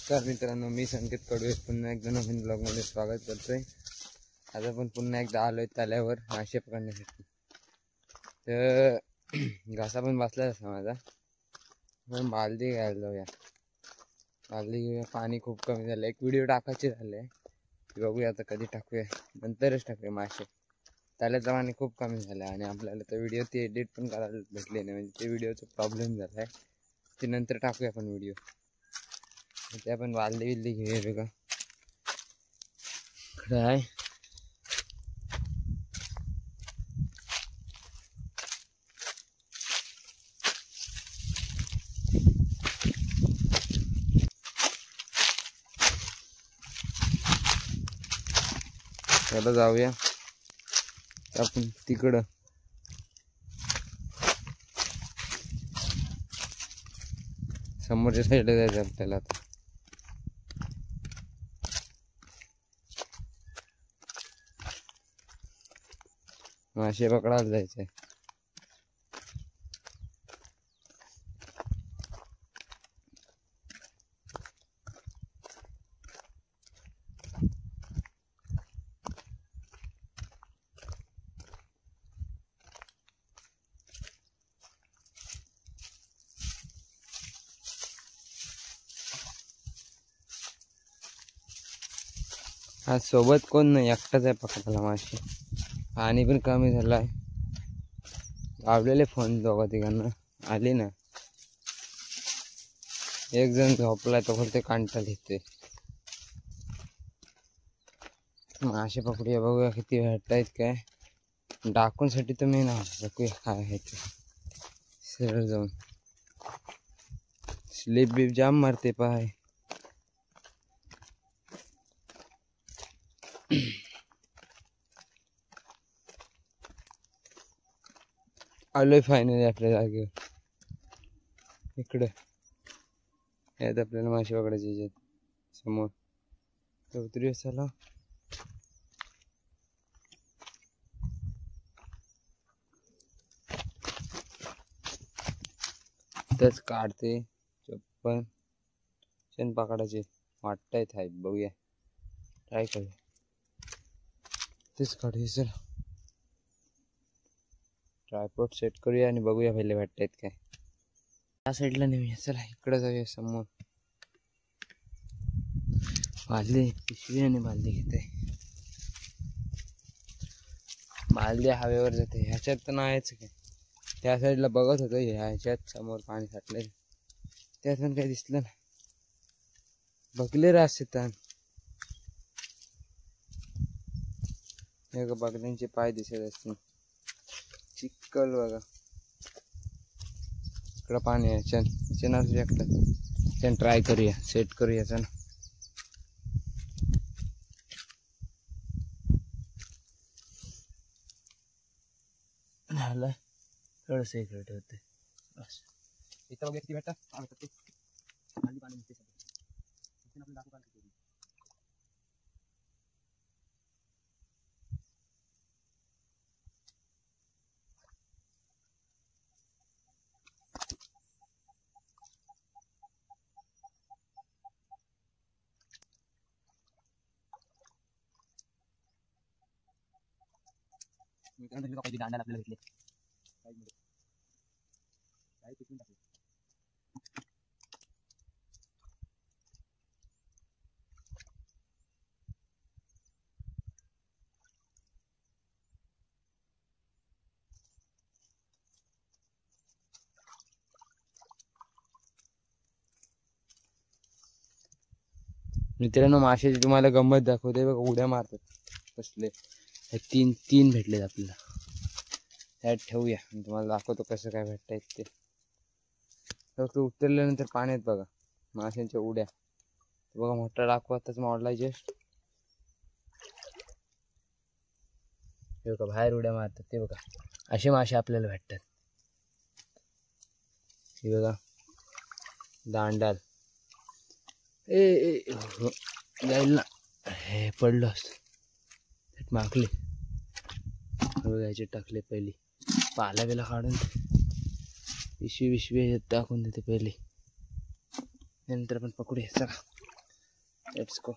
नमस्कार मित्रांनो, मी संकेत कडवे पुन्हा एकदा नवीन ब्लॉगमध्ये स्वागत करतोय। आज आपण पुन्हा एकदा आलोय तल्यावर मासे पकडण्यासाठी। तर घासा पण बसला असा माझा, पण बालदी घ्यायला जाऊया। बालदी घेऊया, पाणी खूप कमी झालं। एक व्हिडिओ टाकायचे झाले, बघूया आता कधी टाकूया, नंतरच टाकूया मासे। तल्याचं पाणी खूप कमी झालं आणि आपल्याला तर व्हिडिओ ते एडिट पण करायला भेटले नाही, म्हणजे ते व्हिडिओचा प्रॉब्लेम झाला आहे। ते नंतर टाकूया आपण व्हिडिओ। ते आपण बालदी बिल्दी घेऊया बघा, इकडे आहे। चला जाऊया आपण तिकडं। समोरच्या साईडला जायचं आपल्याला आता। मासे पकडायला जायचंय। आज सोबत कोण नाही, एकटाच आहे पकडायला मासे। पाणी पण कमी झालं आहे। लावलेले फोन दोघा तिघांना, आली ना। एक जण झोपलाय, तो फक्त कांटा घेते। मासे पकडूया, बघूया किती भेटतायत काय। डाकूंसाठी तर मी ना बघूया काय आहे ते। सरळ जाऊन स्लिप बीप जाम मारते पाय। आलोय फायनली आपल्या जागेवर। इकडे यात आपल्याला मासे पकडायचे याच्यात समोर। तर उतरूया चला। तेच काढते चप्पल, शेण पकडायचे वाटतायत आहेत, बघूया ट्राय करूया। तेच काढूया चला, ट्रायपॉड सेट करूया आणि बघूया पहिले भेटतायत काय। त्या साईडला नेऊया चला, इकडे जाऊया समोर। बालदी पिशवी आणि बालदी घेते। बालदी हवेवर जाते, ह्याच्यात तर नाहीच काय। त्या साईडला बघत होतो, ह्याच्यात समोर पाणी साठले, त्यात पण काही दिसलं नाही। बघले रे असे तर बघल्यांचे पाय दिसत असतील। चिखल बघा, इकडं पाणी आहे। चन असू शकतं, चन ट्राय करूया, सेट करूया चल। झालं थोडस इकडे ठेवते बस। इथं बघा किती भेटतात, खाली पाणी दिसते आपलं दाखवू का। काही दांडाला आपल्याला भेटले, मित्रांनो माशाची तुम्हाला गंमत दाखवते बघा। उड्या मारतात कसले, हे तीन भेटलेत आपल्याला। त्यात ठेवूया आणि तुम्हाला दाखवतो कसं काय भेटतायत ते। फक्त उतरल्यानंतर पाण्यात बघा माशांच्या उड्या बघा। मोठा डाकू आताच मोडलाय जस्ट, हे बघा बाहेर उड्या मारतात ते बघा। असे मासे आपल्याला भेटतात, हे बघा दांडाल। जाईल ना, हे पडलं असत माकले बघायचे, टाकले पहिली पाला बिला काढून पिशवी टाकून देते पहिले, नंतर पण पकडूया चला। Let's go.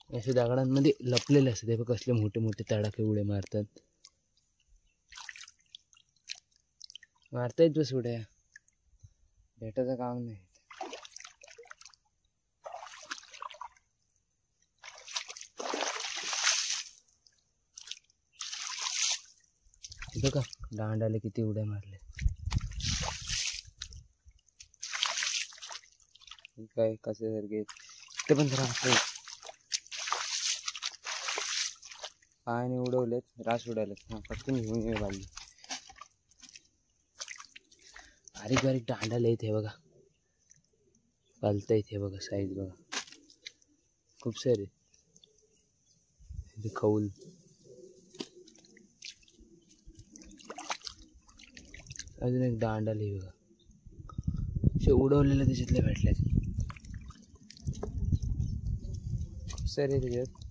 असे दगडांमध्ये लपलेले असतात. हे कसले मोठे मोठे तडाखे उड्या मारतात. मारतायत बस उड्या, भेटायचं काम नाही. बघा दांडाले किती उड्या मारले. काय कशासारखे ते पण रास पायाने उडवलेत, रास उडालेत. हा पटकन घेऊन ये बाली. बारीक बारीक दांडाले आहेत हे बघा, पालतायत हे बघा. साईज बघा खूप सारे. खौल अजून एक दांडाले बघा, असे उडवलेले त्याच्यातले भेटल्यात खूप सारे त्याच्यात.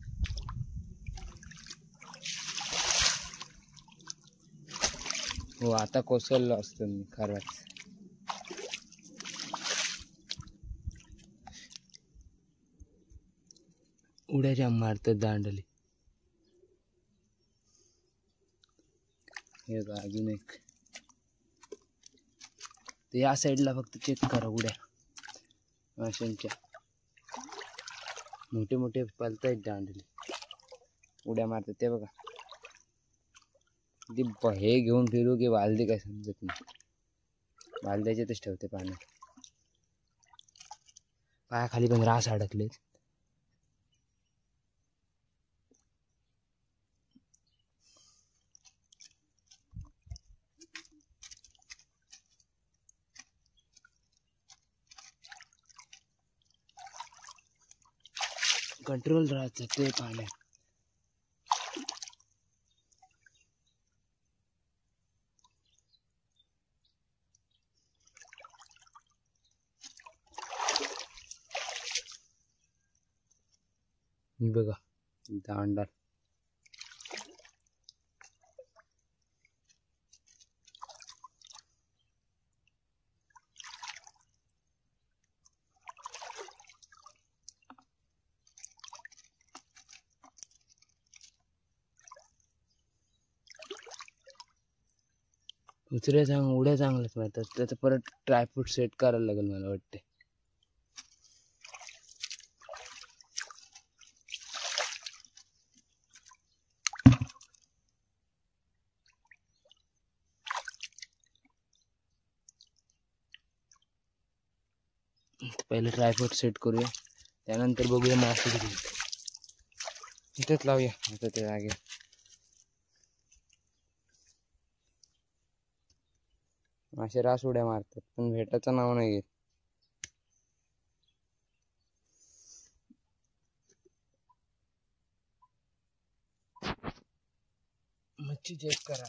हो आता कोसळलो असतो मी खरंच. उड्या जाम मारतात दांडले. हे बघा अजून एक. तर या साईडला फक्त चेक करा उड्या माशांच्या. मोठे मोठे पलतायत दांडले, उड्या मारतात ते बघा. हे घेऊन फिरू की वालदे काय समजत नाही. वालद्याच्यातच ठेवते पाण्यात. पायाखाली पण रास अडकलेत. कंट्रोल राहतं ते पाण्यात. बघा दांडा उचऱ्या उड्या चांगल्याच मारतात. त्याचं परत ट्रायफूट सेट करायला लागेल मला वाटते. पहिले ट्रायफूट सेट करूया, त्यानंतर बघूया मासे किती. इथेच लावूया आता त्या जागे. मासे रास उड्या मारतात पण भेटायचं नाव नाही घेत. मच्छी चेक करा.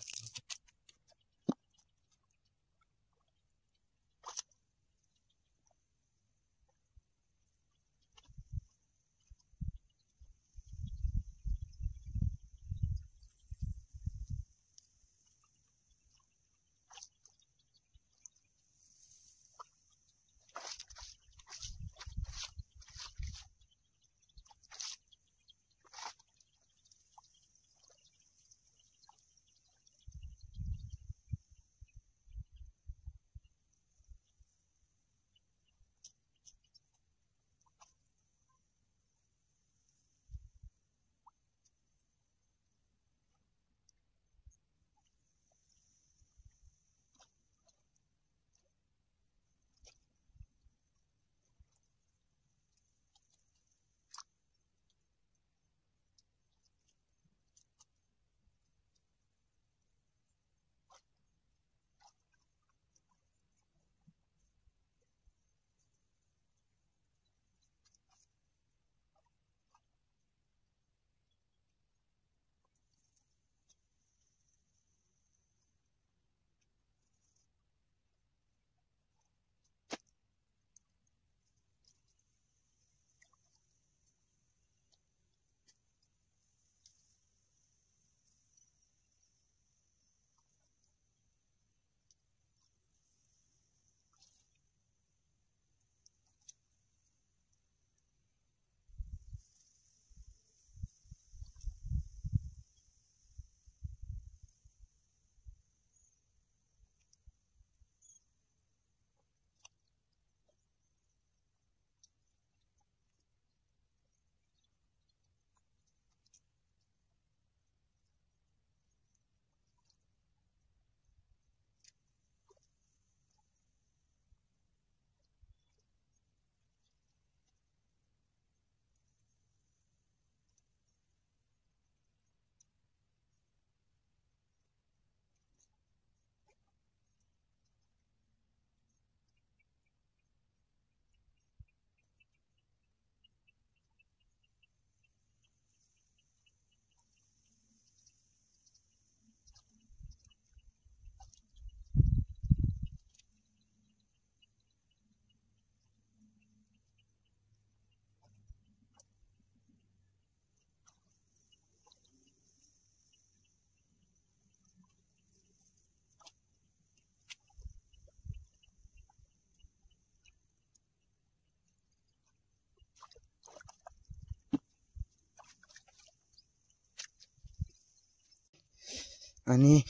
आणि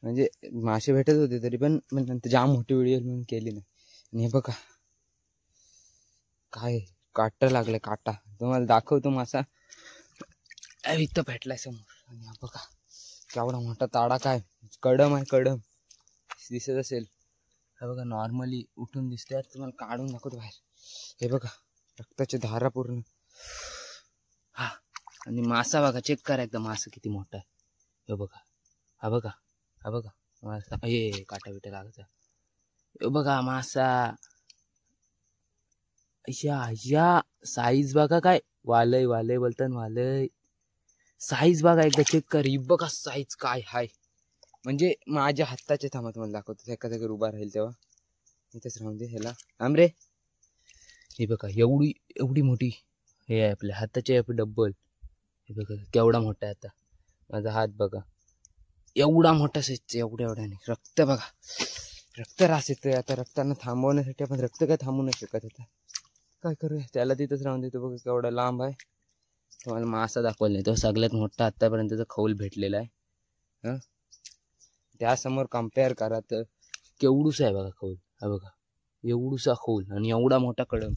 म्हणजे मासे भेटत होते तरी पण नंतर जाम मोठी व्हिडिओ म्हणून केली नाही. आणि हे बघा काय काटा लागलाय, काटा तुम्हाला दाखवतो. मासा इथं भेटलाय समोर. आणि हा बघा केवढा मोठा ताडा, काय कडम आहे, कडम दिसत असेल. हा बघा नॉर्मली उठून दिसते, तुम्हाला काढून दाखवतो बाहेर. हे बघा रक्ताची धारा पूर्ण. हा आणि मासा बघा, चेक करा एकदा मासा किती मोठा आहे. हे बघा, हा बघा, हा बघा मासा. हे काटा बिटा लागायचा. हे बघा मासा, या साईज बघा, काय वालय वालय बोलतात, वालय साईज बघा एकदा चेक कर. ही बघा साईज काय हाय, म्हणजे माझ्या हाताचे. थांबा तुम्हाला दाखवतो, एका जागेवर उभा राहील तेव्हा. इथेच राहून दे ह्याला, आमरे. हे बघा एवढी एवढी मोठी हे आहे, आपल्या हाताचे डब्बल. हे बघा केवढा मोठा आहे. आता माझा हात बघा एवढा मोठा साईजचा, एवढ्या एवढ्याने. रक्त बघा, रक्त रास येतोय. आता रक्तांना थांबवण्यासाठी आपण रक्त काय थांबवू नाही शकत. आता काय करूया, त्याला तिथंच राहून देतो. बघा केवढा लांब आहे. तुम्हाला मासा दाखवला नाही, तो सगळ्यात मोठा आतापर्यंतचा खौल भेटलेला आहे. हा त्यासमोर कम्पेअर करा तर केवढूसा आहे बघा खौल. हा बघा एवढूसा खौल आणि एवढा मोठा कडम.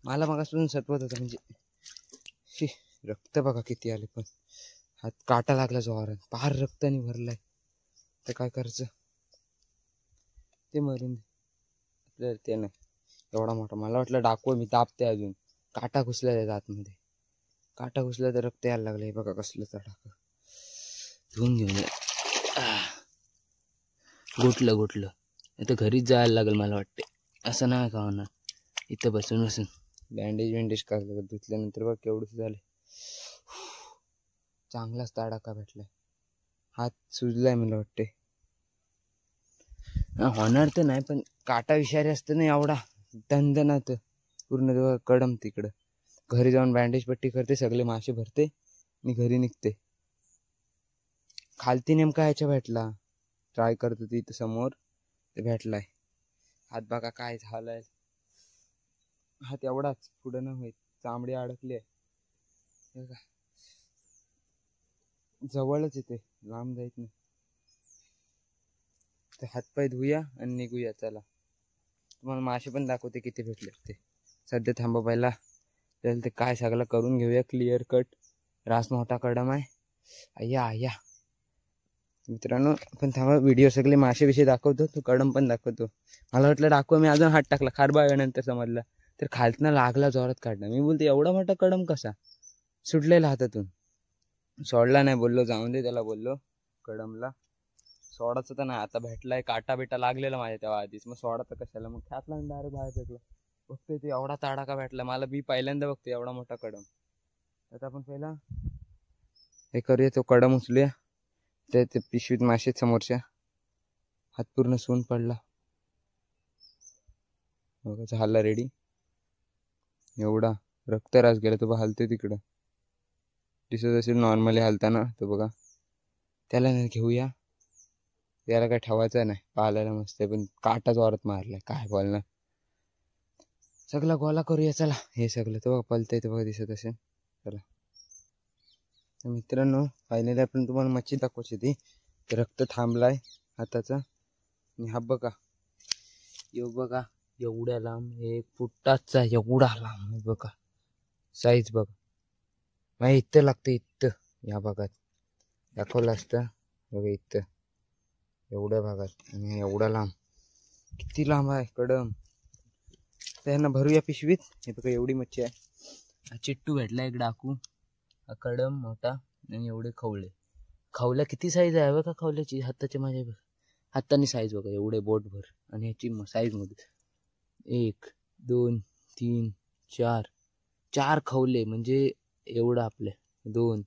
मला मगापासून सटवत होता, म्हणजे रक्त बघा किती आले. पण हात काटा लागला जोरात, पार रक्ताने भरलाय. तर काय करायचं, ते मरून दे. ते नाही एवढा मोठा. मला वाटलं डाकू मी तापते अजून. काटा घुसला त्याच्या आतमध्ये, काटा घुसला तर रक्त यायला लागलं. हे बघा कसलं तडाखं. धुवून घेऊन गोठलं. आता घरीच जायला लागेल मला वाटते. असं नाही का होणार, इथं बसून बसून बँडेज करायला. धुतल्यानंतर बघ केवढंच झाले. चांगलाच तडाखा भेटलाय. हात सुजलाय मला वाटते. होणार तर नाही, पण काटा विषारी असतं ना एवढा दणदणात पूर्ण कडम. तिकडं घरी जाऊन बँडेज पट्टी करते, सगळे मासे भरते आणि घरी निघते. खालती नेमका ह्याच्या भेटला, ट्राय करत होती इथं समोर, ते भेटलाय. हात बघा काय झालंय. हात एवढाच, पुढं न होईल. चामडी अडकली आहे, जवळच येते, लांब जायत नाही. तर हातपाय धुया आणि निघूया. चला तुम्हाला मासे पण दाखवते किती भेटले ते. सध्या थांबा, पहिला त्याला ते काय सगळं करून घेऊया क्लिअर कट. रास मोठा कडम आहे. या मित्रांनो, पण थांबा, व्हिडिओ सगळे मासे विषयी दाखवतो, तो कडम पण दाखवतो. मला वाटलं दाखव, मी अजून हात टाकला खारबाळल्यानंतर समजलं तर खालतनं लागला, जोरात काढला. मी बोलतो एवढा मोठा कडम कसा सुटलेला हातातून. सोडला नाही, बोललो जाऊन दे त्याला, बोललो कडमला सोडायचं तर नाही. आता भेटलाय, काटा बिटा लागलेला माझ्या तेव्हा आधीच, मग सोडायचं कशाला. मग ख्यातला डायरेक्ट बाहेर फेकलं. बघतोय ते एवढा ताडाका भेटला मला, मी पहिल्यांदा बघतोय एवढा मोठा कडम. आता आपण पहिला हे करूया, तो कडम उचलूया. ते पिशवीत मासे समोरच्या, हात पूर्ण सून पडला बघा, झाला रेडी. एवढा रक्तरास गेला, तो हलतोय तिकडं, दिसत असेल नॉर्मली हलताना. तो बघा, त्याला घेऊया. त्याला काय ठेवायचं नाही, पाहायला मस्त आहे, पण काटा जोरात मारलाय, काय बोलणार. सगळा गोला करूया चला. हे सगळं तो बघा पलतंय, ते बघा दिसत असेल. चला मित्रांनो, फायनली आपण तुम्हाला मच्छी दाखवायची ती. रक्त थांबलाय हाताचा. आणि हा बघा, बघा एवढ्या लांब, 1 फुटाचा एवढा लांब. बघा साईज बघा, मग इथं लागतं, इथं या भागात दाखवलं असतं बघा, इथं एवढ्या भागात. आणि एवढा लांब, किती लांब आहे कडम. त्यांना भरूया पिशवीत. हे बघा एवढी मच्छी आहे. हा चिट्टू भेटला एक डाकू, हा कडम मोठा. आणि एवढे खवल्या किती साईज आहे बघा खवल्याची, हाताची माझ्या हाताने साईज बघा, एवढे बोटभर. आणि ह्याची साईज मध्ये 1 2 3 4 खवले, म्हणजे एवढं आपले 2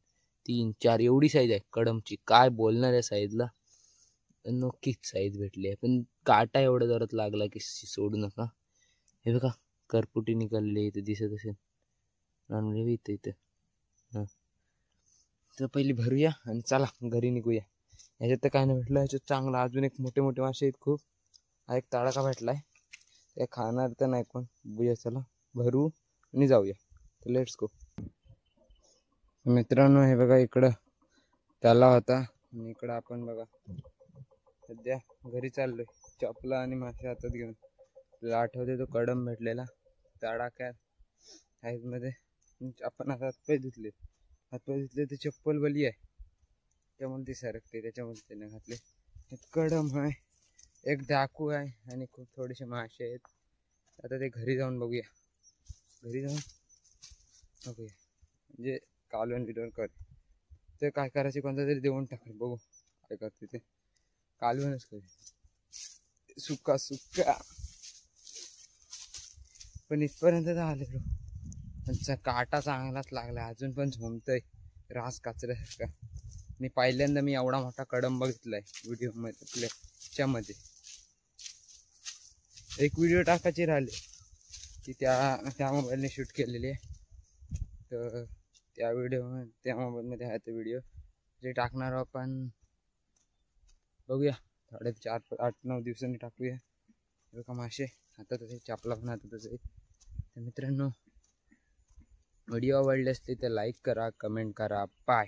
3 4 एवढी साईज आहे कडमची. काय बोलणार आहे साईजला, नक्कीच साईज भेटली आहे. पण काटा एवढा जोरात लागला की सोडू नका. हे बघा करपुटी निघालेली इथं दिसत असेल, नॉर्मली इथं. हां तर पहिली भरूया आणि चला घरी निघूया. ह्याच्यात तर काय नाही भेटलं, ह्याच्यात चांगला अजून एक मोठे मोठे मासे आहेत खूप. हा एक तडाखा भेटलाय, ते खाणार तर नाही कोण. बघूया, चला भरू आणि जाऊया. Let's go. मित्रांनो हे बघा, इकडं त्याला होता आणि इकडं आपण बघा सध्या घरी चाललोय, चपला आणि मासे हातात घेऊन. तुला आठवते तो कडम भेटलेला तडाख्यात साईजमध्ये. आपण आता हातपाय धुतले ते चप्पल बली आहे त्यामुळे ती सरकते, त्याच्यामध्ये त्याने घातले. कडम आहे, एक डाकू आहे आणि खूप थोडेसे मासे आहेत. आता ते घरी जाऊन बघूया, म्हणजे कालवण बिलवण कर. ते काय करायचे कोणता तरी देऊन टाकले, बघू काय करते ते. कालवणच करे सुका पण इथपर्यंत तर आलेलो. त्यांचा काटा चांगलाच लागला, अजून पण झोमतय रास काचऱ्यासारखा. मी पहिल्यांदा एवढा मोठा कडम बघितलाय व्हिडिओ मध्ये. मध्ये एक व्हिडिओ टाकायची राहिले की त्या मोबाईलने शूट केलेली आहे. तर त्या मोबाईलमध्ये आहे तो व्हिडिओ, जे टाकणार आपण बघूया 8-9 दिवसांनी टाकूया. का मासे हातात असे, चापला पण हातात असे. तर मित्रांनो, व्हिडिओ आवडले असते तर लाईक करा, कमेंट करा. बाय.